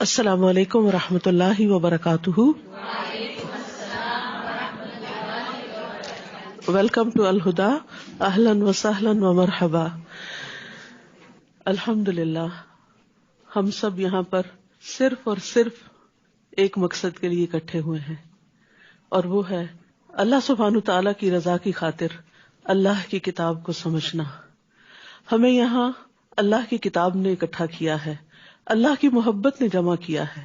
السلام علیکم ورحمۃ اللہ وبرکاتہ. ویلکم ٹو الہدا. اہلا وسہلا ومرحبا. الحمد للہ ہم سب یہاں پر صرف اور صرف ایک مقصد کے لیے اکٹھے ہوئے ہیں، اور وہ ہے اللہ سبحانہ تعالیٰ کی رضا کی خاطر اللہ کی کتاب کو سمجھنا. ہمیں یہاں اللہ کی کتاب نے اکٹھا کیا ہے، اللہ کی محبت نے جمع کیا ہے.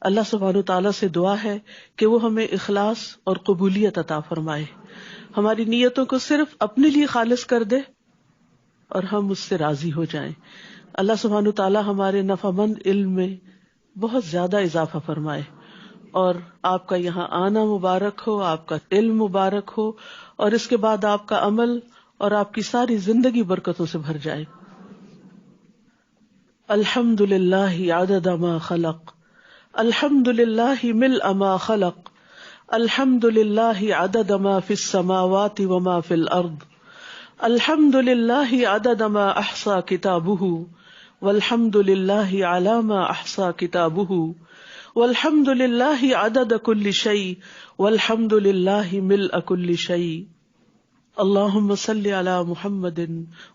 اللہ سبحانہ تعالیٰ سے دعا ہے کہ وہ ہمیں اخلاص اور قبولیت عطا فرمائے، ہماری نیتوں کو صرف اپنے لیے خالص کر دے اور ہم اس سے راضی ہو جائیں. اللہ سبحانہ تعالیٰ ہمارے نفع مند علم میں بہت زیادہ اضافہ فرمائے، اور آپ کا یہاں آنا مبارک ہو، آپ کا علم مبارک ہو، اور اس کے بعد آپ کا عمل اور آپ کی ساری زندگی برکتوں سے بھر جائے. الحمد للہ عدد ما خلق، الحمد للہ ملء ما خلق، الحمد للہ عدد ما فی السماوات وما فی الارض، الحمد للہ عدد ما احصى کتابہ، والحمد للہ علی ما احصى کتابہ، والحمد للہ عدد کل شیء، والحمد للہ ملء کل شیء. اللہم صل علی محمد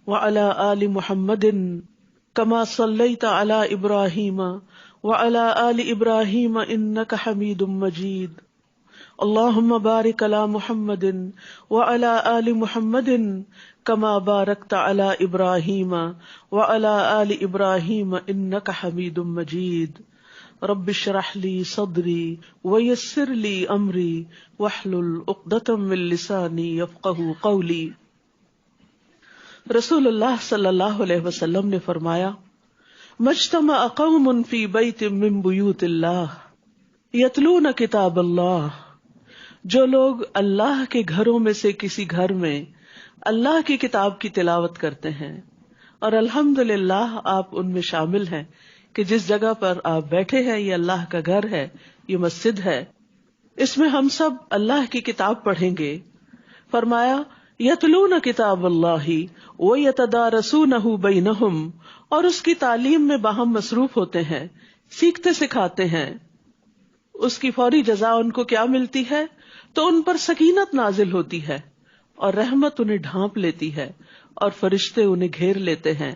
وعلی آل محمد کما صلیت علی ابراہیم وعلی آل ابراہیم انک حمید مجید. اللہم بارک علی محمد وعلی آل محمد کما بارکت علی ابراہیم وعلی آل ابراہیم انک حمید مجید. رب اشرح لی صدری ویسر لی امری واحلل عقدۃ من لسانی یفقہوا قولی. رسول اللہ صلی اللہ علیہ وسلم نے فرمایا، مجتمع قوم فی بیت من بیوت اللہ یتلون کتاب اللہ. جو لوگ اللہ کے گھروں میں سے کسی گھر میں اللہ کی کتاب کی تلاوت کرتے ہیں، اور الحمدللہ آپ ان میں شامل ہیں کہ جس جگہ پر آپ بیٹھے ہیں یہ اللہ کا گھر ہے، یہ مسجد ہے، اس میں ہم سب اللہ کی کتاب پڑھیں گے. فرمایا یتلون کتاب اللہ ویتدارسونہ بینہم، اور اس کی تعلیم میں باہم مصروف ہوتے ہیں، سیکھتے سکھاتے ہیں. اس کی فوری جزا ان کو کیا ملتی ہے؟ تو ان پر سکینت نازل ہوتی ہے اور رحمت انہیں ڈھانپ لیتی ہے اور فرشتے انہیں گھیر لیتے ہیں،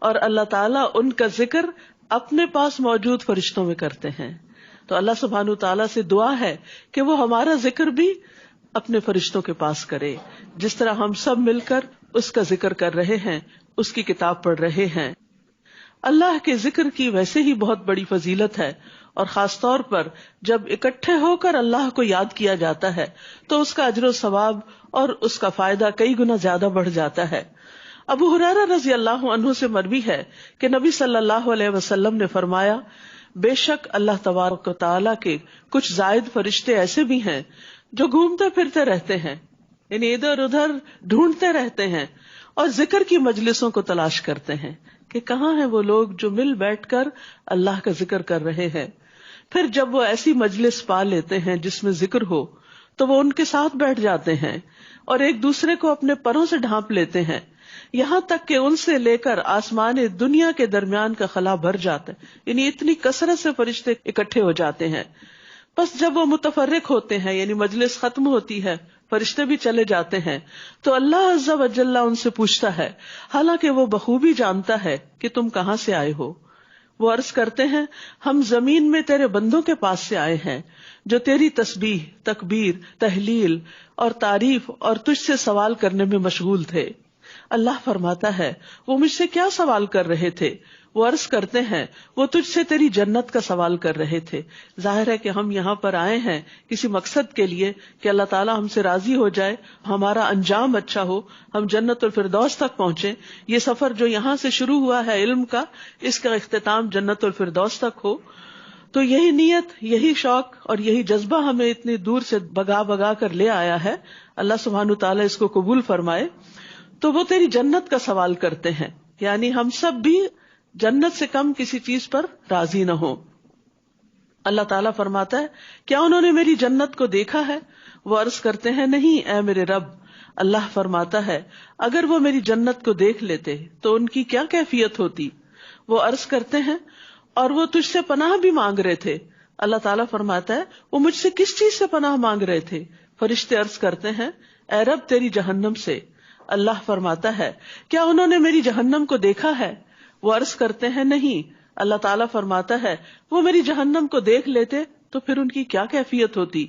اور اللہ تعالیٰ ان کا ذکر اپنے پاس موجود فرشتوں میں کرتے ہیں. تو اللہ سبحانہ تعالیٰ سے دعا ہے کہ وہ ہمارا ذکر بھی اپنے فرشتوں کے پاس کرے، جس طرح ہم سب مل کر اس کا ذکر کر رہے ہیں، اس کی کتاب پڑھ رہے ہیں. اللہ کے ذکر کی ویسے ہی بہت بڑی فضیلت ہے، اور خاص طور پر جب اکٹھے ہو کر اللہ کو یاد کیا جاتا ہے تو اس کا اجر و ثواب اور اس کا فائدہ کئی گنا زیادہ بڑھ جاتا ہے. ابو ہریرہ رضی اللہ عنہ سے مروی ہے کہ نبی صلی اللہ علیہ وسلم نے فرمایا، بے شک اللہ تبارک و تعالیٰ کے کچھ زائد فرشتے ایسے بھی ہیں جو گھومتے پھرتے رہتے ہیں، یعنی ادھر ادھر ڈھونڈتے رہتے ہیں اور ذکر کی مجلسوں کو تلاش کرتے ہیں کہ کہاں ہیں وہ لوگ جو مل بیٹھ کر اللہ کا ذکر کر رہے ہیں. پھر جب وہ ایسی مجلس پا لیتے ہیں جس میں ذکر ہو تو وہ ان کے ساتھ بیٹھ جاتے ہیں اور ایک دوسرے کو اپنے پروں سے ڈھانپ لیتے ہیں، یہاں تک کہ ان سے لے کر آسمان دنیا کے درمیان کا خلا بھر جاتا ہے، یعنی اتنی کثرت سے فرشتے اکٹھے ہو جاتے ہیں. بس جب وہ متفرق ہوتے ہیں، یعنی مجلس ختم ہوتی ہے، فرشتے بھی چلے جاتے ہیں، تو اللہ عز و جل ان سے پوچھتا ہے، حالانکہ وہ بخوبی جانتا ہے کہ تم کہاں سے آئے ہو. وہ عرض کرتے ہیں، ہم زمین میں تیرے بندوں کے پاس سے آئے ہیں جو تیری تسبیح، تکبیر، تحلیل اور تعریف اور تجھ سے سوال کرنے میں مشغول تھے. اللہ فرماتا ہے، وہ مجھ سے کیا سوال کر رہے تھے؟ وہ عرض کرتے ہیں، وہ تجھ سے تیری جنت کا سوال کر رہے تھے. ظاہر ہے کہ ہم یہاں پر آئے ہیں کسی مقصد کے لیے کہ اللہ تعالیٰ ہم سے راضی ہو جائے، ہمارا انجام اچھا ہو، ہم جنت الفردوس تک پہنچے. یہ سفر جو یہاں سے شروع ہوا ہے علم کا، اس کا اختتام جنت الفردوس تک ہو. تو یہی نیت، یہی شوق اور یہی جذبہ ہمیں اتنی دور سے بگا بگا کر لے آیا ہے. اللہ سبحانہ تعالیٰ اس کو قبول فرمائے. تو وہ تیری جنت کا سوال کرتے ہیں، یعنی ہم سب بھی جنت سے کم کسی چیز پر راضی نہ ہو. اللہ تعالیٰ فرماتا ہے، کیا انہوں نے میری جنت کو دیکھا ہے؟ وہ عرض کرتے ہیں، نہیں اے میرے رب. اللہ فرماتا ہے، اگر وہ میری جنت کو دیکھ لیتے تو ان کی کیا کیفیت ہوتی؟ وہ عرض کرتے ہیں، اور وہ تجھ سے پناہ بھی مانگ رہے تھے. اللہ تعالیٰ فرماتا ہے وہ مجھ سے کس چیز سے پناہ مانگ رہے تھے؟ فرشتے عرض کرتے ہیں اے رب تیری جہنم سے. اللہ فرماتا ہے کیا انہوں نے میری جہنم کو دیکھا ہے؟ وہ عرض کرتے ہیں نہیں. اللہ تعالیٰ فرماتا ہے وہ میری جہنم کو دیکھ لیتے تو پھر ان کی کیا کیفیت ہوتی؟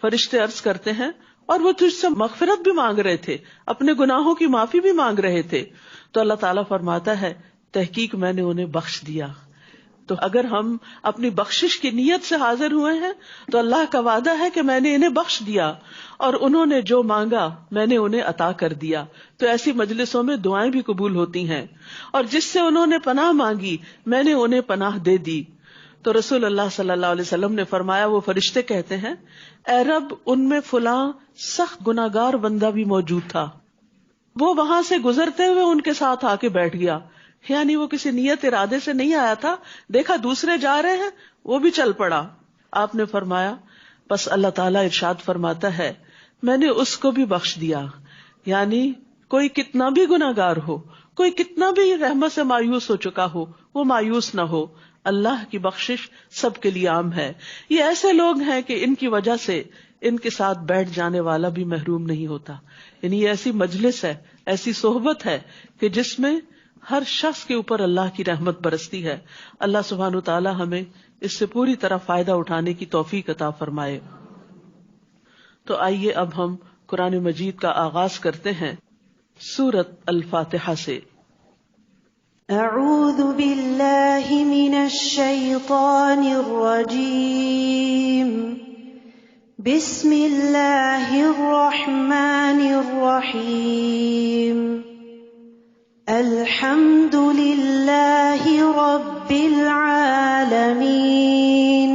فرشتے عرض کرتے ہیں اور وہ تجھ سے مغفرت بھی مانگ رہے تھے، اپنے گناہوں کی معافی بھی مانگ رہے تھے. تو اللہ تعالیٰ فرماتا ہے تحقیق میں نے انہیں بخش دیا. تو اگر ہم اپنی بخشش کی نیت سے حاضر ہوئے ہیں تو اللہ کا وعدہ ہے کہ میں نے انہیں بخش دیا، اور انہوں نے جو مانگا میں نے انہیں عطا کر دیا. تو ایسی مجلسوں میں دعائیں بھی قبول ہوتی ہیں، اور جس سے انہوں نے پناہ مانگی میں نے انہیں پناہ دے دی. تو رسول اللہ صلی اللہ علیہ وسلم نے فرمایا وہ فرشتے کہتے ہیں اے رب ان میں فلاں سخت گناہگار بندہ بھی موجود تھا، وہ وہاں سے گزرتے ہوئے ان کے ساتھ آ کے بیٹھ گیا. یعنی وہ کسی نیت ارادے سے نہیں آیا تھا، دیکھا دوسرے جا رہے ہیں وہ بھی چل پڑا. آپ نے فرمایا بس اللہ تعالیٰ ارشاد فرماتا ہے میں نے اس کو بھی بخش دیا. یعنی کوئی کتنا بھی گناہگار ہو، کوئی کتنا بھی رحمت سے مایوس ہو چکا ہو، وہ مایوس نہ ہو. اللہ کی بخشش سب کے لیے عام ہے. یہ ایسے لوگ ہیں کہ ان کی وجہ سے ان کے ساتھ بیٹھ جانے والا بھی محروم نہیں ہوتا. یعنی یہ ایسی مجلس ہے، ایسی صحبت ہے کہ جس میں ہر شخص کے اوپر اللہ کی رحمت برستی ہے. اللہ سبحانہ وتعالی ہمیں اس سے پوری طرح فائدہ اٹھانے کی توفیق عطا فرمائے. تو آئیے اب ہم قرآن مجید کا آغاز کرتے ہیں سورۃ الفاتحہ سے. اعوذ باللہ من الشیطان الرجیم. بسم اللہ الرحمن الرحیم. الحمد للہ رب العالمین.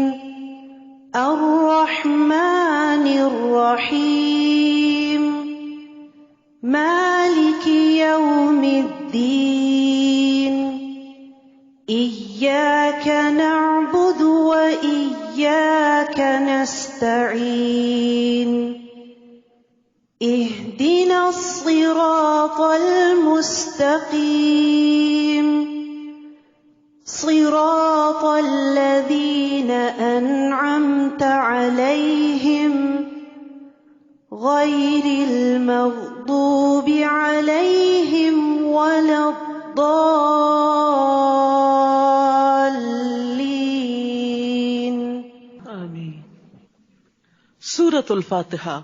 الرحمن الرحیم. مالک یوم الدین. إياك نعبد وإياك نستعين. اهدنا الصراط المستقيم. صراط الذين أنعمت عليهم غير المغضوب عليهم ولا الضالين. آمین. سورۃ الفاتحہ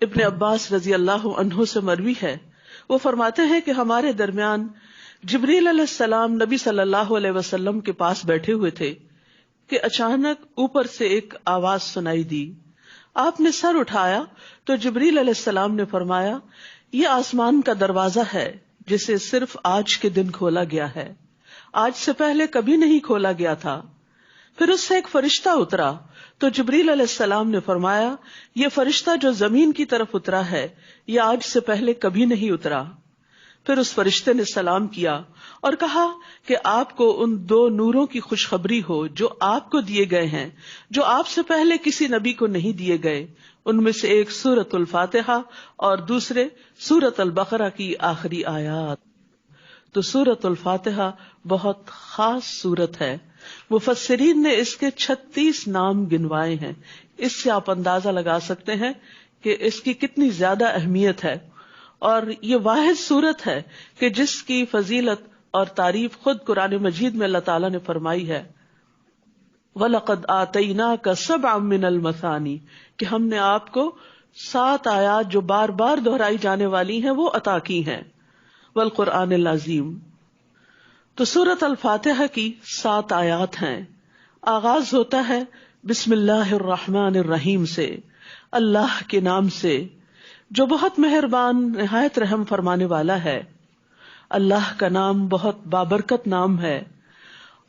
ابن عباس رضی اللہ عنہ سے مروی ہے، وہ فرماتے ہیں کہ ہمارے درمیان جبریل علیہ السلام نبی صلی اللہ علیہ وسلم کے پاس بیٹھے ہوئے تھے کہ اچانک اوپر سے ایک آواز سنائی دی. آپ نے سر اٹھایا تو جبریل علیہ السلام نے فرمایا یہ آسمان کا دروازہ ہے جسے صرف آج کے دن کھولا گیا ہے، آج سے پہلے کبھی نہیں کھولا گیا تھا. پھر اس سے ایک فرشتہ اترا تو جبریل علیہ السلام نے فرمایا یہ فرشتہ جو زمین کی طرف اترا ہے یہ آج سے پہلے کبھی نہیں اترا. پھر اس فرشتے نے سلام کیا اور کہا کہ آپ کو ان دو نوروں کی خوشخبری ہو جو آپ کو دیے گئے ہیں، جو آپ سے پہلے کسی نبی کو نہیں دیے گئے. ان میں سے ایک سورۃ الفاتحہ اور دوسرے سورۃ البقرہ کی آخری آیات. تو سورۃ الفاتحہ بہت خاص سورت ہے. مفسرین نے اس کے 36 نام گنوائے ہیں. اس سے آپ اندازہ لگا سکتے ہیں کہ اس کی کتنی زیادہ اہمیت ہے. اور یہ واحد سورت ہے کہ جس کی فضیلت اور تعریف خود قرآن مجید میں اللہ تعالیٰ نے فرمائی ہے وَلَقَدْ آتَيْنَاكَ سَبْعًا مِّنَ الْمَثَانِي، کہ ہم نے آپ کو 7 آیات جو بار بار دہرائی جانے والی ہیں وہ عطا کی ہیں. وَالْقُرْآنِ الْعَظِيمِ. تو سورۃ الفاتحہ کی 7 آیات ہیں. آغاز ہوتا ہے بسم اللہ الرحمن الرحیم سے، اللہ کے نام سے جو بہت مہربان نہایت رحم فرمانے والا ہے. اللہ کا نام بہت بابرکت نام ہے.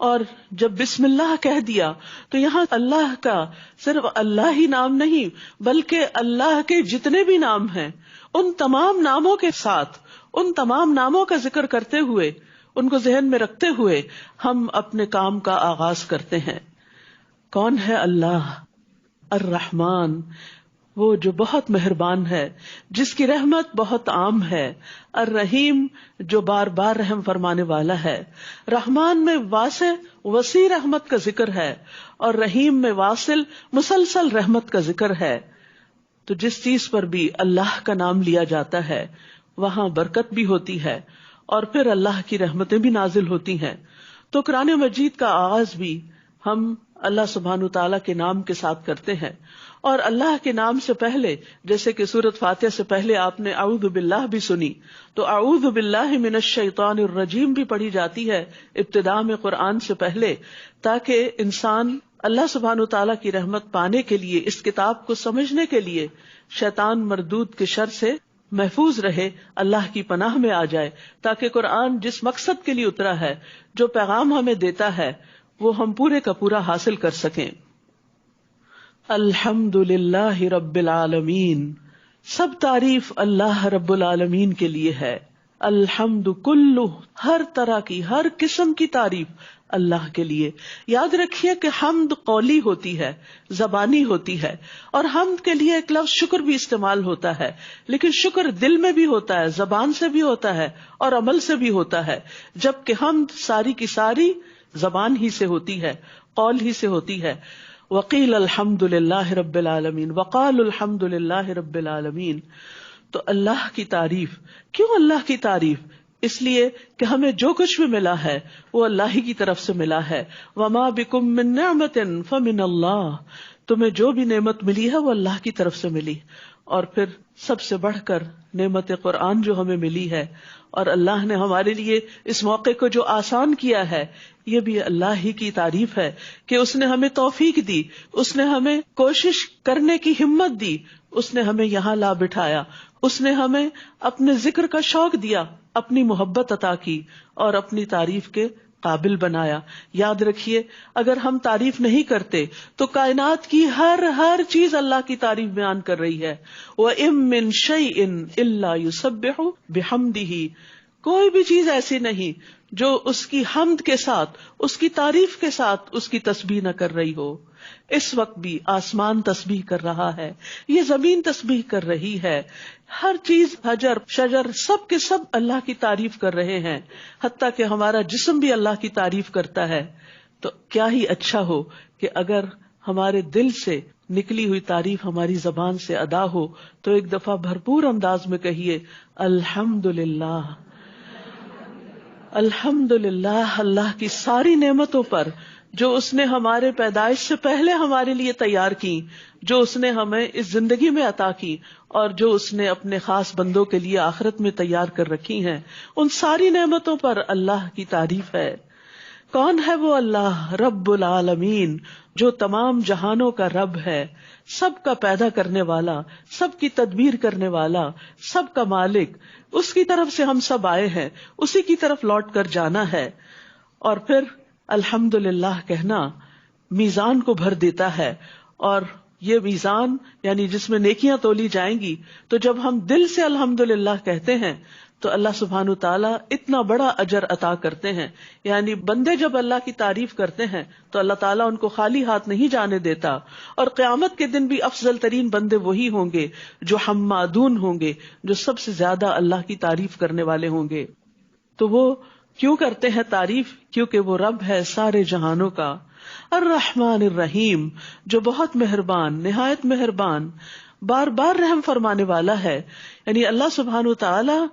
اور جب بسم اللہ کہہ دیا تو یہاں اللہ کا صرف اللہ ہی نام نہیں بلکہ اللہ کے جتنے بھی نام ہیں ان تمام ناموں کے ساتھ، ان تمام ناموں کا ذکر کرتے ہوئے، ان کو ذہن میں رکھتے ہوئے ہم اپنے کام کا آغاز کرتے ہیں. کون ہے اللہ؟ الرحمن، وہ جو بہت مہربان ہے، جس کی رحمت بہت عام ہے، الرحیم جو بار بار رحم فرمانے والا ہے۔ رحمان میں واسع وسیع رحمت کا ذکر ہے اور رحیم میں واصل مسلسل رحمت کا ذکر ہے۔ تو جس چیز پر بھی اللہ کا نام لیا جاتا ہے وہاں برکت بھی ہوتی ہے اور پھر اللہ کی رحمتیں بھی نازل ہوتی ہیں۔ تو قرآن مجید کا آغاز بھی ہم اللہ سبحانہ تعالیٰ کے نام کے ساتھ کرتے ہیں، اور اللہ کے نام سے پہلے جیسے کہ سورۃ فاتحہ سے پہلے آپ نے اعوذ باللہ بھی سنی، تو اعوذ باللہ من الشیطان الرجیم بھی پڑھی جاتی ہے ابتداء میں قرآن سے پہلے، تاکہ انسان اللہ سبحانہ تعالیٰ کی رحمت پانے کے لیے، اس کتاب کو سمجھنے کے لیے شیطان مردود کے شر سے محفوظ رہے، اللہ کی پناہ میں آ جائے، تاکہ قرآن جس مقصد کے لیے اترا ہے، جو پیغام ہمیں دیتا ہے، وہ ہم پورے کا پورا حاصل کر سکیں۔ الحمد للہ رب العالمین، سب تعریف اللہ رب العالمین کے لیے ہے۔ الحمد کلہ، ہر طرح کی، ہر قسم کی تعریف اللہ کے لیے۔ یاد رکھیے کہ حمد قولی ہوتی ہے، زبانی ہوتی ہے، اور حمد کے لیے ایک لفظ شکر بھی استعمال ہوتا ہے، لیکن شکر دل میں بھی ہوتا ہے، زبان سے بھی ہوتا ہے اور عمل سے بھی ہوتا ہے، جبکہ حمد ساری کی ساری زبان ہی سے ہوتی ہے، قول ہی سے ہوتی ہے۔ وقیل الحمد للہ رب العالمین، وقال الحمد للہ رب العالمین۔ تو اللہ کی تعریف، کیوں اللہ کی تعریف؟ اس لیے کہ ہمیں جو کچھ بھی ملا ہے وہ اللہ ہی کی طرف سے ملا ہے۔ وما بکم من نعمت فمن اللہ، تمہیں جو بھی نعمت ملی ہے وہ اللہ کی طرف سے ملی۔ اور پھر سب سے بڑھ کر نعمت قرآن جو ہمیں ملی ہے، اور اللہ نے ہمارے لیے اس موقع کو جو آسان کیا ہے، یہ بھی اللہ ہی کی تعریف ہے کہ اس نے ہمیں توفیق دی، اس نے ہمیں کوشش کرنے کی ہمت دی، اس نے ہمیں یہاں لا بٹھایا، اس نے ہمیں اپنے ذکر کا شوق دیا، اپنی محبت عطا کی اور اپنی تعریف کے قابل بنایا۔ یاد رکھیے اگر ہم تعریف نہیں کرتے تو کائنات کی ہر چیز اللہ کی تعریف بیان کر رہی ہے۔ وَإِن مِّن شَيْءٍ إِلَّا يُسَبِّحُ بِحَمْدِهِ، کوئی بھی چیز ایسی نہیں جو اس کی حمد کے ساتھ، اس کی تعریف کے ساتھ اس کی تسبیح نہ کر رہی ہو۔ اس وقت بھی آسمان تسبیح کر رہا ہے، یہ زمین تسبیح کر رہی ہے، ہر چیز، حجر شجر سب کے سب اللہ کی تعریف کر رہے ہیں، حتیٰ کہ ہمارا جسم بھی اللہ کی تعریف کرتا ہے۔ تو کیا ہی اچھا ہو کہ اگر ہمارے دل سے نکلی ہوئی تعریف ہماری زبان سے ادا ہو تو ایک دفعہ بھرپور انداز میں کہیے الحمدللہ، الحمدللہ، اللہ کی ساری نعمتوں پر جو اس نے ہمارے پیدائش سے پہلے ہمارے لیے تیار کی، جو اس نے ہمیں اس زندگی میں عطا کی اور جو اس نے اپنے خاص بندوں کے لیے آخرت میں تیار کر رکھی ہیں، ان ساری نعمتوں پر اللہ کی تعریف ہے۔ کون ہے وہ اللہ؟ رب العالمین، جو تمام جہانوں کا رب ہے، سب کا پیدا کرنے والا، سب کی تدبیر کرنے والا، سب کا مالک۔ اس کی طرف سے ہم سب آئے ہیں، اسی کی طرف لوٹ کر جانا ہے۔ اور پھر الحمدللہ کہنا میزان کو بھر دیتا ہے، اور یہ میزان یعنی جس میں نیکیاں تولی جائیں گی، تو جب ہم دل سے الحمدللہ کہتے ہیں تو اللہ سبحانہ تعالیٰ اتنا بڑا اجر عطا کرتے ہیں۔ یعنی بندے جب اللہ کی تعریف کرتے ہیں تو اللہ تعالیٰ ان کو خالی ہاتھ نہیں جانے دیتا، اور قیامت کے دن بھی افضل ترین بندے وہی ہوں گے جو حمادون ہوں گے، جو سب سے زیادہ اللہ کی تعریف کرنے والے ہوں گے۔ تو وہ کیوں کرتے ہیں تعریف؟ کیونکہ وہ رب ہے سارے جہانوں کا، الرحمن الرحیم، جو بہت مہربان، نہایت مہربان، بار بار رحم فرمانے والا ہے۔ یعنی اللہ سبحانہ تعالیٰ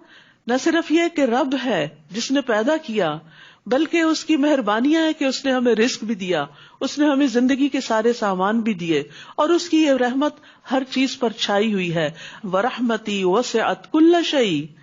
نہ صرف یہ کہ رب ہے جس نے پیدا کیا، بلکہ اس کی مہربانیاں ہے کہ اس نے ہمیں رزق بھی دیا، اس نے ہمیں زندگی کے سارے سامان بھی دیے، اور اس کی یہ رحمت ہر چیز پر چھائی ہوئی ہے۔ وَرَحْمَتِي وَسِعَتْ كُلَّ شَيْءٍ،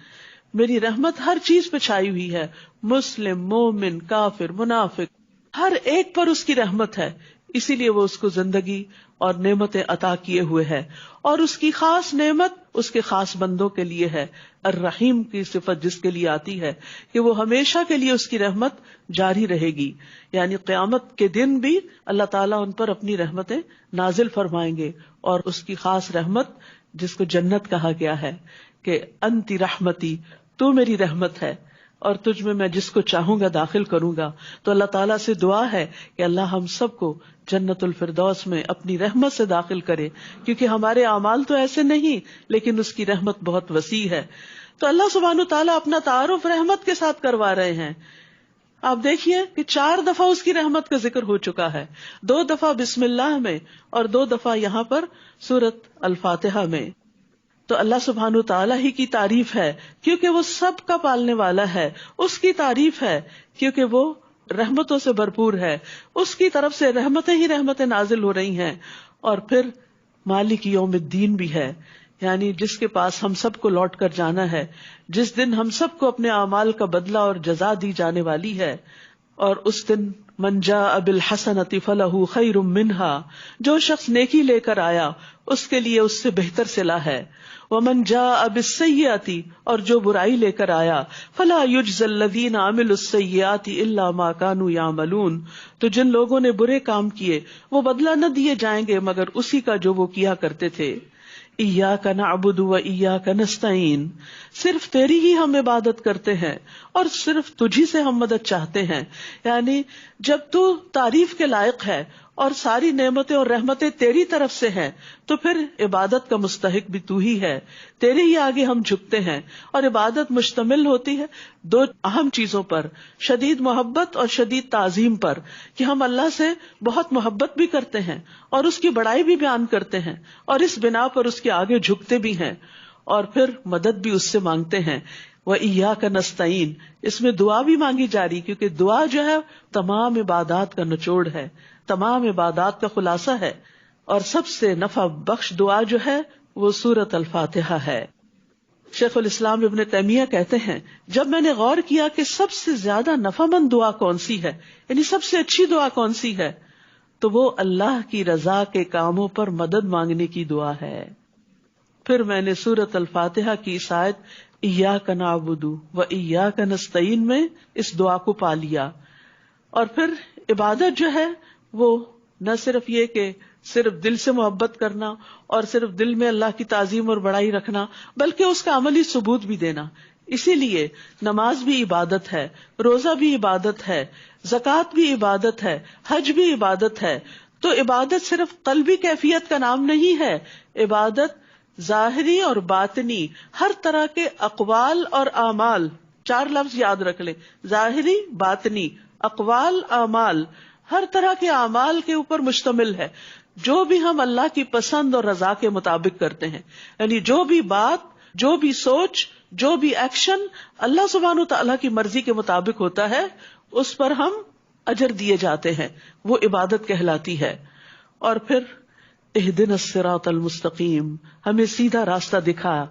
میری رحمت ہر چیز پہ چھائی ہوئی ہے، مسلم، مومن، کافر، منافق، ہر ایک پر اس کی رحمت ہے۔ اسی لیے وہ اس کو زندگی اور نعمتیں عطا کیے ہوئے ہے، اور اس کی خاص نعمت اس کے خاص بندوں کے لیے ہے۔ الرحیم کی صفت جس کے لیے آتی ہے کہ وہ ہمیشہ کے لیے اس کی رحمت جاری رہے گی، یعنی قیامت کے دن بھی اللہ تعالیٰ ان پر اپنی رحمتیں نازل فرمائیں گے۔ اور اس کی خاص رحمت جس کو جنت کہا گیا ہے کہ انتی رحمتی، تو میری رحمت ہے، اور تجھ میں جس کو چاہوں گا داخل کروں گا. تو اللہ تعالیٰ سے دعا ہے کہ اللہ ہم سب کو جنت الفردوس میں اپنی رحمت سے داخل کرے، کیونکہ ہمارے اعمال تو ایسے نہیں، لیکن اس کی رحمت بہت وسیع ہے. تو اللہ سبحانہ تعالیٰ اپنا تعارف رحمت کے ساتھ کروا رہے ہیں. آپ دیکھیے کہ 4 دفعہ اس کی رحمت کا ذکر ہو چکا ہے، 2 دفعہ بسم اللہ میں اور 2 دفعہ یہاں پر سورۃ الفاتحہ میں. تو اللہ سبحانہ تعالیٰ ہی کی تعریف ہے کیونکہ وہ سب کا پالنے والا ہے، اس کی تعریف ہے کیونکہ وہ رحمتوں سے بھرپور ہے، اس کی طرف سے رحمتیں ہی رحمتیں نازل ہو رہی ہیں. اور پھر مالک یوم الدین بھی ہے، یعنی جس کے پاس ہم سب کو لوٹ کر جانا ہے، جس دن ہم سب کو اپنے اعمال کا بدلہ اور جزا دی جانے والی ہے. اور اس دن من جاء بالحسنۃ فلہ خیر منہا، جو شخص نیکی لے کر آیا اس کے لیے اس سے بہتر صلہ ہے. ومن جاء بالسیئۃ، اور جو برائی لے کر آیا فلا یجزی الذین عملوا السیئات الا ما كانوا یعملون، تو جن لوگوں نے برے کام کیے وہ بدلہ نہ دیے جائیں گے مگر اسی کا جو وہ کیا کرتے تھے. ایاک نعبد و ایاک نستعین، صرف تیری ہی ہم عبادت کرتے ہیں اور صرف تجھی سے ہم مدد چاہتے ہیں. یعنی جب تو تعریف کے لائق ہے اور ساری نعمتیں اور رحمتیں تیری طرف سے ہیں تو پھر عبادت کا مستحق بھی تو ہی ہے، تیرے ہی آگے ہم جھکتے ہیں. اور عبادت مشتمل ہوتی ہے 2 اہم چیزوں پر، شدید محبت اور شدید تعظیم پر، کہ ہم اللہ سے بہت محبت بھی کرتے ہیں اور اس کی بڑائی بھی بیان کرتے ہیں اور اس بنا پر اس کے آگے جھکتے بھی ہیں، اور پھر مدد بھی اس سے مانگتے ہیں. وَإِيَّاكَ نَسْتَعِينُ، اس میں دعا بھی مانگی جا رہی، کیونکہ دعا جو ہے تمام عبادات کا نچوڑ ہے، تمام عبادات کا خلاصہ ہے. اور سب سے نفع بخش دعا جو ہے وہ سورۃ الفاتحہ ہے. شیخ الاسلام ابن تیمیہ کہتے ہیں جب میں نے غور کیا کہ سب سے زیادہ نفع مند دعا کون سی ہے، یعنی سب سے اچھی دعا کون سی ہے، تو وہ اللہ کی رضا کے کاموں پر مدد مانگنے کی دعا ہے. پھر میں نے سورۃ الفاتحہ کی اس آیت ایاک نعبد و ایاک نستعین میں اس دعا کو پا لیا. اور پھر عبادت جو ہے وہ نہ صرف یہ کہ صرف دل سے محبت کرنا اور صرف دل میں اللہ کی تعظیم اور بڑائی رکھنا، بلکہ اس کا عملی ثبوت بھی دینا. اسی لیے نماز بھی عبادت ہے، روزہ بھی عبادت ہے، زکوٰۃ بھی عبادت ہے، حج بھی عبادت ہے. تو عبادت صرف قلبی کیفیت کا نام نہیں ہے، عبادت ظاہری اور باطنی ہر طرح کے اقوال اور اعمال، 4 لفظ یاد رکھ لیں، ظاہری، باطنی، اقوال، اعمال، ہر طرح کے اعمال کے اوپر مشتمل ہے. جو بھی ہم اللہ کی پسند اور رضا کے مطابق کرتے ہیں، یعنی جو بھی بات، جو بھی سوچ، جو بھی ایکشن اللہ سبحانہ وتعالیٰ کی مرضی کے مطابق ہوتا ہے اس پر ہم اجر دیے جاتے ہیں، وہ عبادت کہلاتی ہے. اور پھر اہدنا الصراط المستقیم، ہمیں سیدھا راستہ دکھا.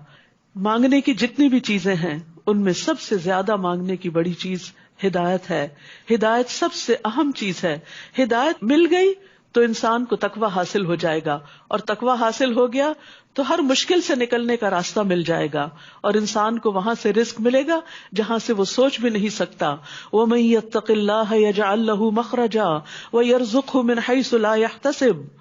مانگنے کی جتنی بھی چیزیں ہیں ان میں سب سے زیادہ مانگنے کی بڑی چیز ہدایت ہے. ہدایت سب سے اہم چیز ہے. ہدایت مل گئی تو انسان کو تقویٰ حاصل ہو جائے گا، اور تقویٰ حاصل ہو گیا تو ہر مشکل سے نکلنے کا راستہ مل جائے گا، اور انسان کو وہاں سے رزق ملے گا جہاں سے وہ سوچ بھی نہیں سکتا. وَمَن يَتَّقِ اللَّهَ يَجْعَل لَّهُ مَخْرَجًا وَيَرْزُقْهُ مِنْ حَيْثُ لَا يَحْتَسِبُ.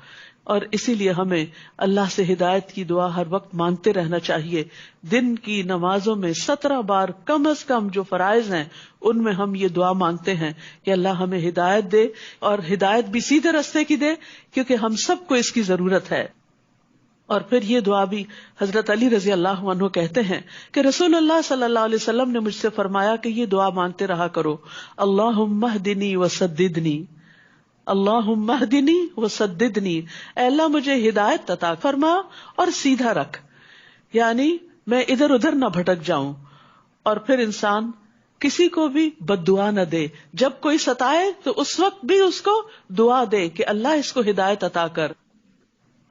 اور اسی لیے ہمیں اللہ سے ہدایت کی دعا ہر وقت مانگتے رہنا چاہیے. دن کی نمازوں میں 17 بار کم از کم جو فرائض ہیں ان میں ہم یہ دعا مانگتے ہیں کہ اللہ ہمیں ہدایت دے، اور ہدایت بھی سیدھے راستے کی دے، کیونکہ ہم سب کو اس کی ضرورت ہے. اور پھر یہ دعا بھی حضرت علی رضی اللہ عنہ کہتے ہیں کہ رسول اللہ صلی اللہ علیہ وسلم نے مجھ سے فرمایا کہ یہ دعا مانگتے رہا کرو، اللہم اہدنی وسددنی، اللہم اہدنی وسددنی، اے اللہ مجھے ہدایت عطا فرما اور سیدھا رکھ، یعنی میں ادھر ادھر نہ بھٹک جاؤں. اور پھر انسان کسی کو بھی بد دعا نہ دے، جب کوئی ستائے تو اس وقت بھی اس کو دعا دے کہ اللہ اس کو ہدایت عطا کر.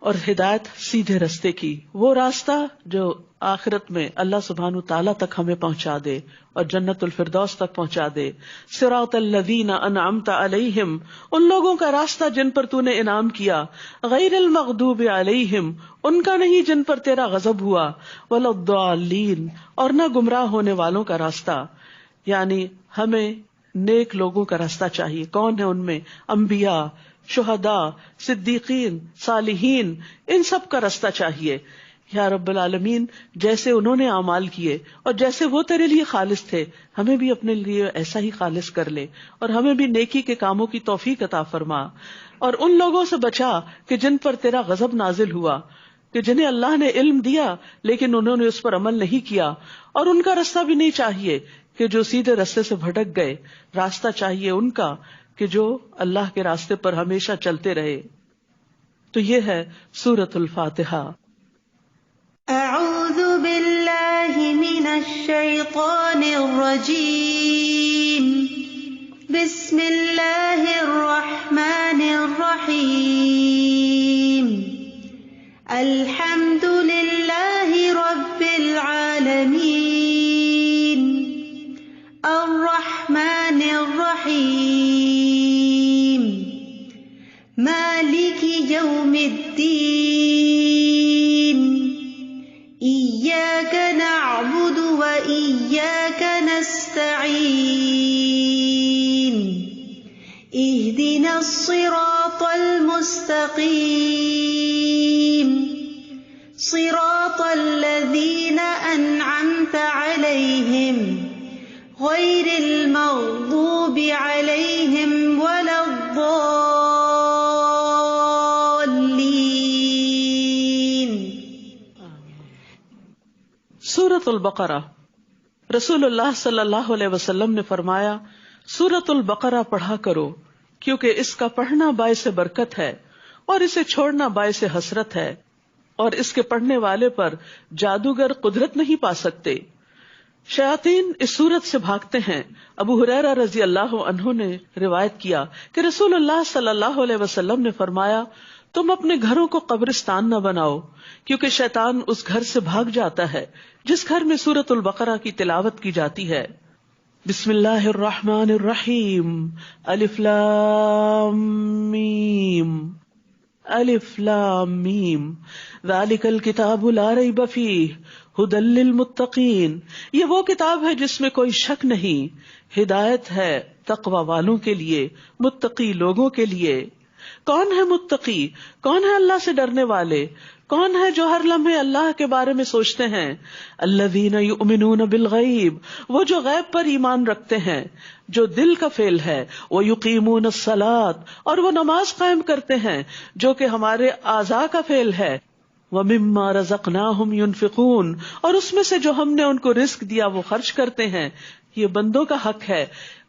اور ہدایت سیدھے راستے کی، وہ راستہ جو آخرت میں اللہ سبحانہ تعالیٰ تک ہمیں پہنچا دے اور جنت الفردوس تک پہنچا دے. صراط الذین انعمت علیہم، ان لوگوں کا راستہ جن پر تو نے انعام کیا، غیر المغضوب علیہم، ان کا نہیں جن پر تیرا غضب ہوا، ولا الضالین، اور نہ گمراہ ہونے والوں کا راستہ. یعنی ہمیں نیک لوگوں کا راستہ چاہیے. کون ہے ان میں؟ انبیاء، شہداء، صدیقین، صالحین، ان سب کا راستہ چاہیے، یا رب العالمین جیسے انہوں نے اعمال کیے اور جیسے وہ تیرے لیے خالص تھے ہمیں بھی اپنے لیے ایسا ہی خالص کر لے، اور ہمیں بھی نیکی کے کاموں کی توفیق عطا فرما، اور ان لوگوں سے بچا کہ جن پر تیرا غضب نازل ہوا، کہ جنہیں اللہ نے علم دیا لیکن انہوں نے اس پر عمل نہیں کیا، اور ان کا راستہ بھی نہیں چاہیے کہ جو سیدھے راستے سے بھٹک گئے، راستہ چاہیے ان کا کہ جو اللہ کے راستے پر ہمیشہ چلتے رہے۔ تو یہ ہے سورۃ الفاتحہ۔ اعوذ باللہ من الشیطان الرجیم، بسم اللہ الرحمن الرحیم، الحمد للہ رب العالمین، الرحمن الرحیم، مالک یوم الدین، ایاک نعبد و ایاک نستعین، اہدنا الصراط المستقیم، صراط الذین انعمت علیہم غیر المغضوب علیہم ولا الضالین۔ سورۃ البقرہ، رسول اللہ صلی اللہ علیہ وسلم نے فرمایا سورۃ البقرہ پڑھا کرو، کیونکہ اس کا پڑھنا باعث برکت ہے اور اسے چھوڑنا باعث حسرت ہے، اور اس کے پڑھنے والے پر جادوگر قدرت نہیں پا سکتے۔ شیاطین اس سورت سے بھاگتے ہیں۔ ابو ہریرہ رضی اللہ عنہ نے روایت کیا کہ رسول اللہ صلی اللہ علیہ وسلم نے فرمایا تم اپنے گھروں کو قبرستان نہ بناؤ، کیونکہ شیطان اس گھر سے بھاگ جاتا ہے جس گھر میں سورۃ البقرہ کی تلاوت کی جاتی ہے۔ بسم اللہ الرحمن الرحیم، الف لام میم، الف لام میم، ذالک الکتاب لا ریب فیہ ھدی للمتقین، یہ وہ کتاب ہے جس میں کوئی شک نہیں، ہدایت ہے تقوی والوں کے لیے، متقی لوگوں کے لیے۔ کون ہے متقی؟ کون ہے اللہ سے ڈرنے والے؟ کون ہے جو ہر لمحے اللہ کے بارے میں سوچتے ہیں؟ الذین یؤمنون بالغیب، وہ جو غیب پر ایمان رکھتے ہیں، جو دل کا فعل ہے، ویقیمون الصلاۃ، اور وہ نماز قائم کرتے ہیں جو کہ ہمارے اعضاء کا فعل ہے، ومما رزقناہم ینفقون، اور اس میں سے جو ہم نے ان کو رزق دیا وہ خرچ کرتے ہیں۔ یہ بندوں کا حق ہے۔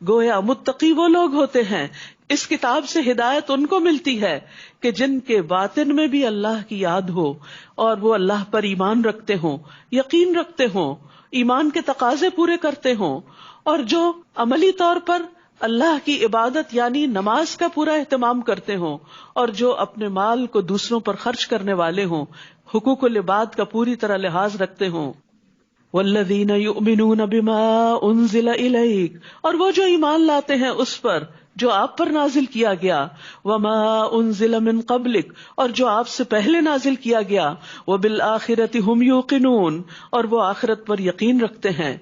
گویا متقی وہ لوگ ہوتے ہیں، اس کتاب سے ہدایت ان کو ملتی ہے کہ جن کے باطن میں بھی اللہ کی یاد ہو اور وہ اللہ پر ایمان رکھتے ہوں، یقین رکھتے ہوں، ایمان کے تقاضے پورے کرتے ہوں، اور جو عملی طور پر اللہ کی عبادت یعنی نماز کا پورا اہتمام کرتے ہوں، اور جو اپنے مال کو دوسروں پر خرچ کرنے والے ہوں، حقوق العباد کا پوری طرح لحاظ رکھتے ہوں۔ والذین یؤمنون بما انزل الیک، اور وہ جو ایمان لاتے ہیں اس پر جو آپ پر نازل کیا گیا، وما انزل من قبلک، اور جو آپ سے پہلے نازل کیا گیا، وبالآخرۃ ھم یوقنون، اور وہ آخرت پر یقین رکھتے ہیں۔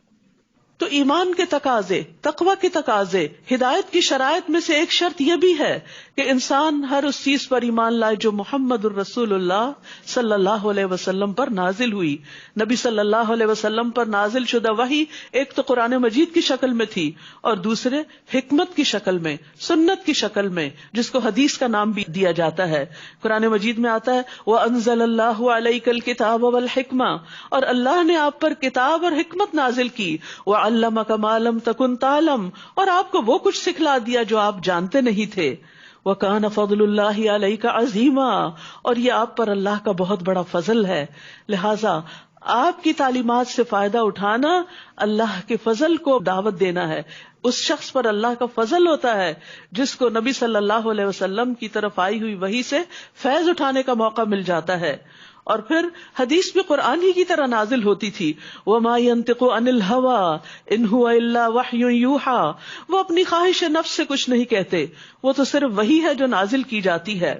تو ایمان کے تقاضے، تقوی کے تقاضے، ہدایت کی شرائط میں سے ایک شرط یہ بھی ہے کہ انسان ہر اس چیز پر ایمان لائے جو محمد الرسول اللہ صلی اللہ علیہ وسلم پر نازل ہوئی۔ نبی صلی اللہ علیہ وسلم پر نازل شدہ وحی ایک تو قرآن مجید کی شکل میں تھی اور دوسرے حکمت کی شکل میں، سنت کی شکل میں، جس کو حدیث کا نام بھی دیا جاتا ہے۔ قرآن مجید میں آتا ہے وَأَنزَلَ اللَّهُ عَلَيْكَ الْكِتَابَ وَالْحِكْمَةَ، اور اللہ نے آپ پر کتاب اور حکمت نازل کی، وَعَلَّمَكَ مَا لَمْ تَكُنْ تَعْلَمْ، اور آپ کو وہ کچھ سکھلا دیا جو آپ جانتے نہیں تھے۔ وَكَانَ فَضْلُ اللَّهِ عَلَيْكَ عَظِيمًا، اور یہ آپ پر اللہ کا بہت بڑا فضل ہے۔ لہٰذا آپ کی تعلیمات سے فائدہ اٹھانا اللہ کے فضل کو دعوت دینا ہے۔ اس شخص پر اللہ کا فضل ہوتا ہے جس کو نبی صلی اللہ علیہ وسلم کی طرف آئی ہوئی وحی سے فیض اٹھانے کا موقع مل جاتا ہے۔ اور پھر حدیث بھی قرآن ہی کی طرح نازل ہوتی تھی، وَمَا يَنطِقُ عَنِ الْهَوَىٰ إِنْ هُوَ إِلَّا وَحْيٌ يُوحَىٰ، وہ اپنی خواہش نفس سے کچھ نہیں کہتے، وہ تو صرف وحی ہے جو نازل کی جاتی ہے۔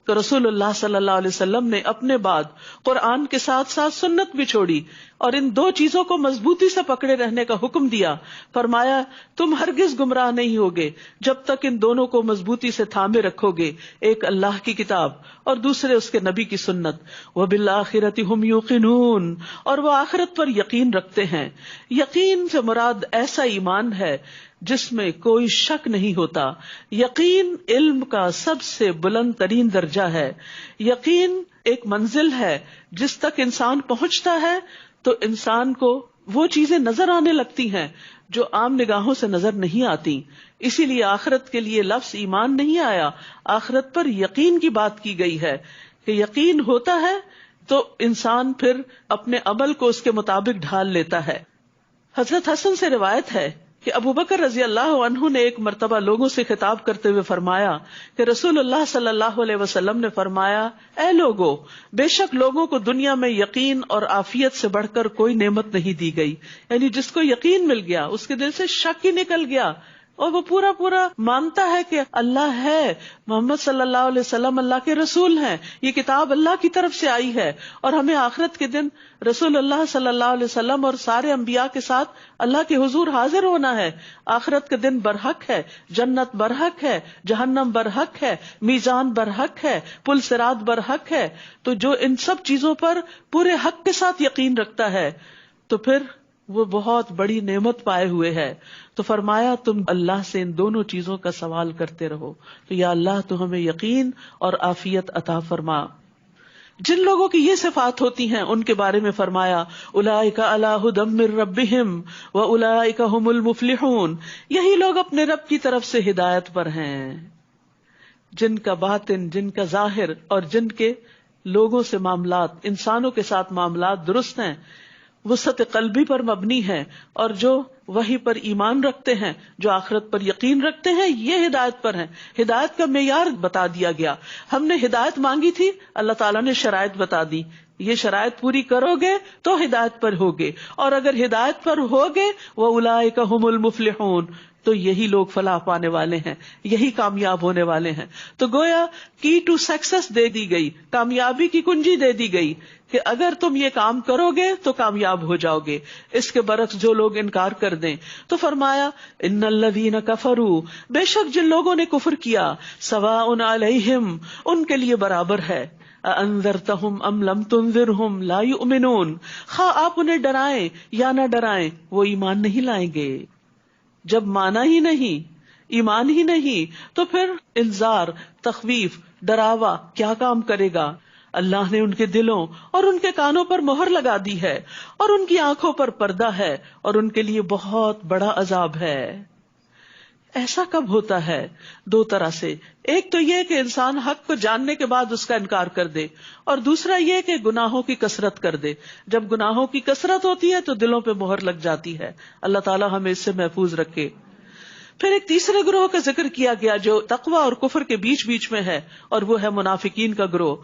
تو رسول اللہ صلی اللہ علیہ وسلم نے اپنے بعد قرآن کے ساتھ ساتھ سنت بھی چھوڑی۔ اور ان دو چیزوں کو مضبوطی سے پکڑے رہنے کا حکم دیا. فرمایا تم ہرگز گمراہ نہیں ہوگے جب تک ان دونوں کو مضبوطی سے تھامے رکھو گے, ایک اللہ کی کتاب اور دوسرے اس کے نبی کی سنت. وبالآخرۃ ھم یوقنون, اور وہ آخرت پر یقین رکھتے ہیں. یقین سے مراد ایسا ایمان ہے جس میں کوئی شک نہیں ہوتا. یقین علم کا سب سے بلند ترین درجہ ہے. یقین ایک منزل ہے جس تک انسان پہنچتا ہے تو انسان کو وہ چیزیں نظر آنے لگتی ہیں جو عام نگاہوں سے نظر نہیں آتی. اسی لیے آخرت کے لیے لفظ ایمان نہیں آیا, آخرت پر یقین کی بات کی گئی ہے کہ یقین ہوتا ہے تو انسان پھر اپنے عمل کو اس کے مطابق ڈھال لیتا ہے. حضرت حسن سے روایت ہے کہ ابو بکر رضی اللہ عنہ نے ایک مرتبہ لوگوں سے خطاب کرتے ہوئے فرمایا کہ رسول اللہ صلی اللہ علیہ وسلم نے فرمایا, اے لوگو, بے شک لوگوں کو دنیا میں یقین اور عافیت سے بڑھ کر کوئی نعمت نہیں دی گئی. یعنی جس کو یقین مل گیا اس کے دل سے شک ہی نکل گیا اور وہ پورا مانتا ہے کہ اللہ ہے, محمد صلی اللہ علیہ وسلم اللہ کے رسول ہیں, یہ کتاب اللہ کی طرف سے آئی ہے اور ہمیں آخرت کے دن رسول اللہ صلی اللہ علیہ وسلم اور سارے انبیاء کے ساتھ اللہ کے حضور حاضر ہونا ہے. آخرت کے دن برحق ہے, جنت برحق ہے, جہنم برحق ہے, میزان برحق ہے, پل صراط برحق ہے. تو جو ان سب چیزوں پر پورے حق کے ساتھ یقین رکھتا ہے تو پھر وہ بہت بڑی نعمت پائے ہوئے ہے. تو فرمایا تم اللہ سے ان دونوں چیزوں کا سوال کرتے رہو. تو یا اللہ تو ہمیں یقین اور عافیت عطا فرما. جن لوگوں کی یہ صفات ہوتی ہیں ان کے بارے میں فرمایا اولئک علی ھدی من ربہم واولئک ھم المفلحون, یہی لوگ اپنے رب کی طرف سے ہدایت پر ہیں جن کا باطن, جن کا ظاہر اور جن کے لوگوں سے معاملات, انسانوں کے ساتھ معاملات درست ہیں, وسعت قلبی پر مبنی ہے, اور جو وحی پر ایمان رکھتے ہیں, جو آخرت پر یقین رکھتے ہیں, یہ ہدایت پر ہیں. ہدایت کا معیار بتا دیا گیا. ہم نے ہدایت مانگی تھی, اللہ تعالیٰ نے شرائط بتا دی, یہ شرائط پوری کرو گے تو ہدایت پر ہوگے, اور اگر ہدایت پر ہوگے وَأُولَئِكَ هُمُ الْمُفْلِحُونَ, تو یہی لوگ فلاح پانے والے ہیں, یہی کامیاب ہونے والے ہیں. تو گویا کی ٹو سکسیس دے دی گئی, کامیابی کی کنجی دے دی گئی کہ اگر تم یہ کام کرو گے تو کامیاب ہو جاؤ گے. اس کے برعکس جو لوگ انکار کر دیں تو فرمایا ان الذین کفروا, بے شک جن لوگوں نے کفر کیا, سواء علیہم, ان کے لیے برابر ہے, انذرتہم ام لم تنذرہم لا یؤمنون, خواہ آپ انہیں ڈرائیں یا نہ ڈرائیں وہ ایمان نہیں لائیں گے. جب مانا ہی نہیں, ایمان ہی نہیں, تو پھر انذار, تخویف, ڈراوا کیا کام کرے گا. اللہ نے ان کے دلوں اور ان کے کانوں پر مہر لگا دی ہے اور ان کی آنکھوں پر پردہ ہے اور ان کے لیے بہت بڑا عذاب ہے. ایسا کب ہوتا ہے؟ دو طرح سے. ایک تو یہ کہ انسان حق کو جاننے کے بعد اس کا انکار کر دے, اور دوسرا یہ کہ گناہوں کی کثرت کر دے. جب گناہوں کی کثرت ہوتی ہے تو دلوں پہ مہر لگ جاتی ہے. اللہ تعالیٰ ہمیں اس سے محفوظ رکھے. پھر ایک تیسرے گروہ کا ذکر کیا گیا جو تقوی اور کفر کے بیچ میں ہے, اور وہ ہے منافقین کا گروہ.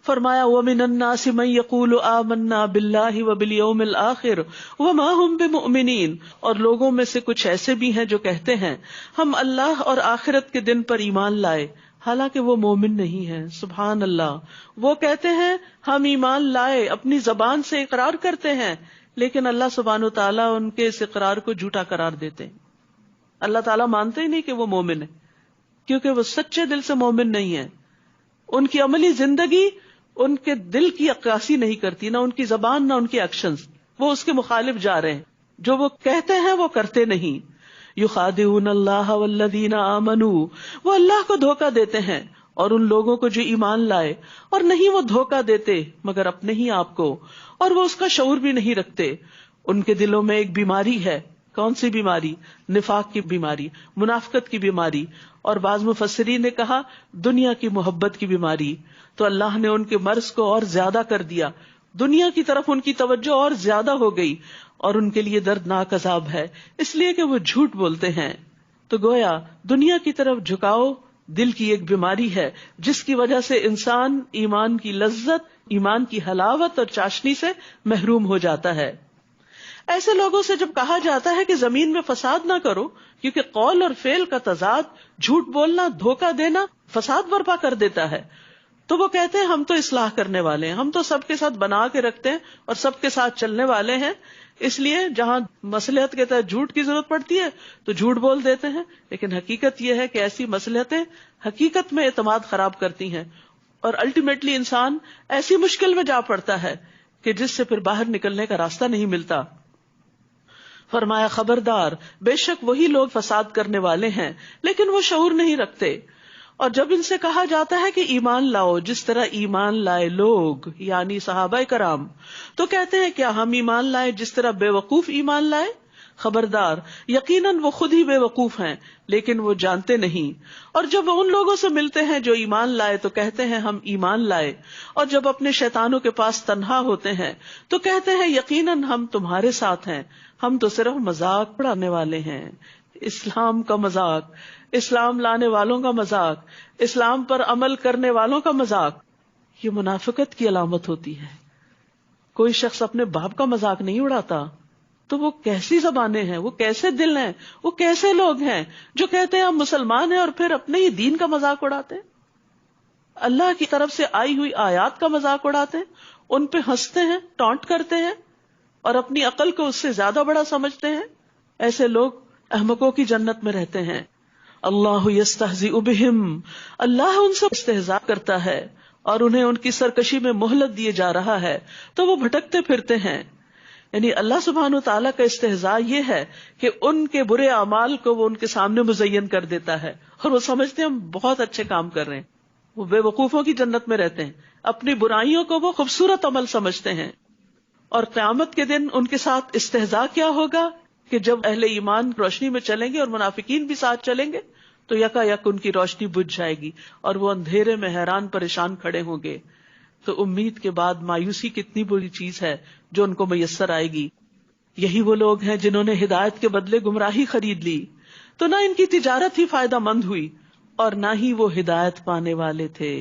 فرمایا وَمِنَ النَّاسِ مَن يَقُولُ آمَنَّا بِاللَّهِ وَبِالْيَوْمِ الْآخِرِ وَمَا هُمْ بِمُؤْمِنِينَ, اور لوگوں میں سے کچھ ایسے بھی ہیں جو کہتے ہیں ہم اللہ اور آخرت کے دن پر ایمان لائے, حالانکہ وہ مومن نہیں ہیں. سبحان اللہ. وہ کہتے ہیں ہم ایمان لائے, اپنی زبان سے اقرار کرتے ہیں, لیکن اللہ سبحانہ وتعالیٰ ان کے اس اقرار کو جھوٹا قرار دیتے ہیں. اللہ تعالیٰ مانتے ہی نہیں کہ وہ مومن ہے, کیونکہ وہ سچے دل سے مومن نہیں ہے. ان کی عملی زندگی ان کے دل کی عکاسی نہیں کرتی, نہ ان کی زبان نہ ان کے ایکشنز, وہ اس کے مخالف جا رہے ہیں. جو وہ کہتے ہیں وہ کرتے نہیں. یخادعون اللہ والذین آمنوا, وہ اللہ کو دھوکہ دیتے ہیں اور ان لوگوں کو جو ایمان لائے, اور نہیں وہ دھوکہ دیتے مگر اپنے ہی آپ کو, اور وہ اس کا شعور بھی نہیں رکھتے. ان کے دلوں میں ایک بیماری ہے. کون سی بیماری؟ نفاق کی بیماری, منافقت کی بیماری, اور بعض مفسرین نے کہا دنیا کی محبت کی بیماری. تو اللہ نے ان کے مرض کو اور زیادہ کر دیا, دنیا کی طرف ان کی توجہ اور زیادہ ہو گئی, اور ان کے لیے دردناک عذاب ہے, اس لیے کہ وہ جھوٹ بولتے ہیں. تو گویا دنیا کی طرف جھکاؤ دل کی ایک بیماری ہے جس کی وجہ سے انسان ایمان کی لذت, ایمان کی حلاوت اور چاشنی سے محروم ہو جاتا ہے. ایسے لوگوں سے جب کہا جاتا ہے کہ زمین میں فساد نہ کرو, کیونکہ قول اور فعل کا تضاد, جھوٹ بولنا, دھوکہ دینا فساد برپا کر دیتا ہے, تو وہ کہتے ہیں ہم تو اصلاح کرنے والے ہیں، ہم تو سب کے ساتھ بنا کے رکھتے ہیں اور سب کے ساتھ چلنے والے ہیں، اس لیے جہاں مصلحت کے تحت جھوٹ کی ضرورت پڑتی ہے تو جھوٹ بول دیتے ہیں. لیکن حقیقت یہ ہے کہ ایسی مصلحتیں حقیقت میں اعتماد خراب کرتی ہیں اور الٹیمیٹلی انسان ایسی مشکل میں جا پڑتا ہے کہ جس سے پھر باہر نکلنے کا راستہ نہیں ملتا. فرمایا خبردار، بے شک وہی لوگ فساد کرنے والے ہیں لیکن وہ شعور نہیں رکھتے. اور جب ان سے کہا جاتا ہے کہ ایمان لاؤ جس طرح ایمان لائے لوگ یعنی صحابہ کرام، تو کہتے ہیں کیا ہم ایمان لائے جس طرح بے وقوف ایمان لائے؟ خبردار، یقیناً وہ خود ہی بے وقوف ہیں لیکن وہ جانتے نہیں. اور جب وہ ان لوگوں سے ملتے ہیں جو ایمان لائے تو کہتے ہیں ہم ایمان لائے، اور جب اپنے شیطانوں کے پاس تنہا ہوتے ہیں تو کہتے ہیں یقیناً ہم تمہارے ساتھ ہیں، ہم تو صرف مذاق اڑانے والے ہیں. اسلام کا مذاق، اسلام لانے والوں کا مذاق، اسلام پر عمل کرنے والوں کا مذاق، یہ منافقت کی علامت ہوتی ہے. کوئی شخص اپنے باپ کا مذاق نہیں اڑاتا تو وہ کیسی زبانیں ہیں، وہ کیسے دل ہیں، وہ کیسے لوگ ہیں جو کہتے ہیں ہم مسلمان ہیں اور پھر اپنے ہی دین کا مذاق اڑاتے ہیں، اللہ کی طرف سے آئی ہوئی آیات کا مذاق اڑاتے ہیں، ان پہ ہنستے ہیں، ٹانٹ کرتے ہیں اور اپنی عقل کو اس سے زیادہ بڑا سمجھتے ہیں. ایسے لوگ احمقوں کی جنت میں رہتے ہیں. اللہ یستہزئ بہم، اللہ ان سے استہزاء کرتا ہے اور انہیں ان کی سرکشی میں مہلت دیے جا رہا ہے تو وہ بھٹکتے پھرتے ہیں. یعنی اللہ سبحانہ وتعالیٰ کا استہزاء یہ ہے کہ ان کے برے اعمال کو وہ ان کے سامنے مزین کر دیتا ہے اور وہ سمجھتے ہیں ہم بہت اچھے کام کر رہے ہیں. وہ بے وقوفوں کی جنت میں رہتے ہیں، اپنی برائیوں کو وہ خوبصورت عمل سمجھتے ہیں. اور قیامت کے دن ان کے ساتھ استہزاء کیا ہوگا کہ جب اہل ایمان روشنی میں چلیں گے اور منافقین بھی ساتھ چلیں گے تو یکا یک ان کی روشنی بجھ جائے گی اور وہ اندھیرے میں حیران پریشان کھڑے ہوں گے. تو امید کے بعد مایوسی کتنی بری چیز ہے جو ان کو میسر آئے گی. یہی وہ لوگ ہیں جنہوں نے ہدایت کے بدلے گمراہی خرید لی، تو نہ ان کی تجارت ہی فائدہ مند ہوئی اور نہ ہی وہ ہدایت پانے والے تھے.